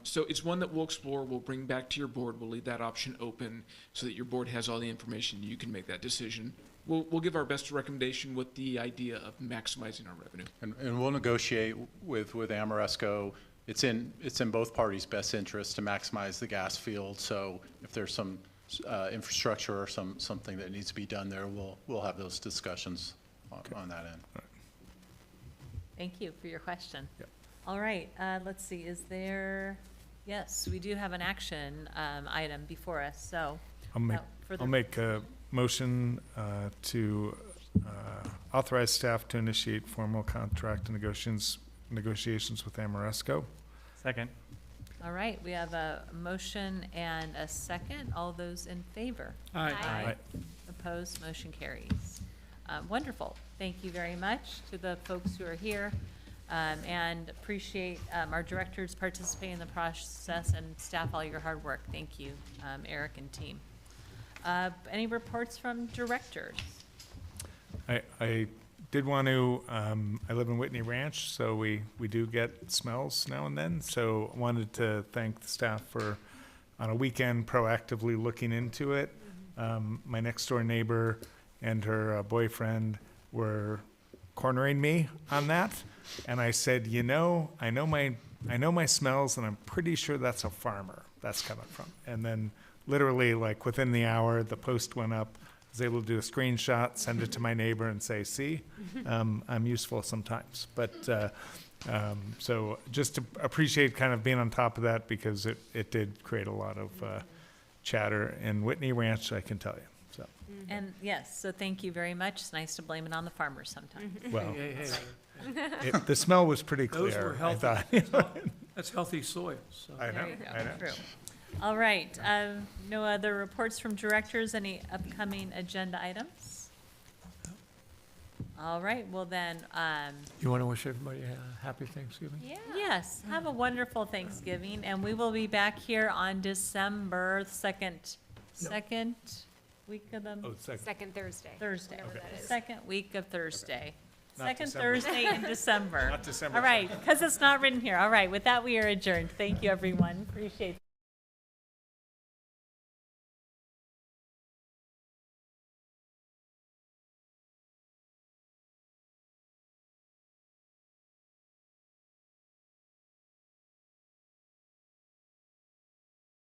So it's one that we'll explore, we'll bring back to your board, we'll leave that option open so that your board has all the information, you can make that decision. We'll give our best recommendation with the idea of maximizing our revenue. And we'll negotiate with Ameresco. It's in both parties' best interest to maximize the gas field. So if there's some infrastructure or something that needs to be done there, we'll have those discussions on that end. Thank you for your question. Yep. All right, let's see, yes, we do have an action item before us, so. I'll make a motion to authorize staff to initiate formal contract negotiations with Ameresco. Second. All right, we have a motion and a second. All those in favor? Aye. Aye. Opposed, motion carries. Wonderful. Thank you very much to the folks who are here, and appreciate our directors participating in the process, and staff, all your hard work. Thank you, Eric and team. Any reports from directors? I did want to, I live in Whitney Ranch, so we do get smells now and then. So I wanted to thank the staff for, on a weekend, proactively looking into it. My next door neighbor and her boyfriend were cornering me on that. And I said, you know, I know my smells, and I'm pretty sure that's a farmer that's coming from. And then literally, like within the hour, the post went up. I was able to do a screenshot, send it to my neighbor, and say, "See, I'm useful sometimes." But so just to appreciate kind of being on top of that, because it did create a lot of chatter in Whitney Ranch, I can tell you. So And yes, so thank you very much. It's nice to blame it on the farmers sometimes. well, Hey, hey, the smell was pretty those clear. were I healthy. thought. That's healthy soil, so. I know. There you go. I know. True. All right, no other reports from directors, any upcoming agenda items? All right, well then, You want to wish everybody a happy Thanksgiving? yes, have a wonderful Thanksgiving, and we will be back here on December second week of the Oh, second. Second Thursday. Thursday. whatever that is. Second week of Thursday. Not Second December. Thursday in December. Not December All right, because it's not written here. All right, with that, we are adjourned. Thank you, everyone. Appreciate it.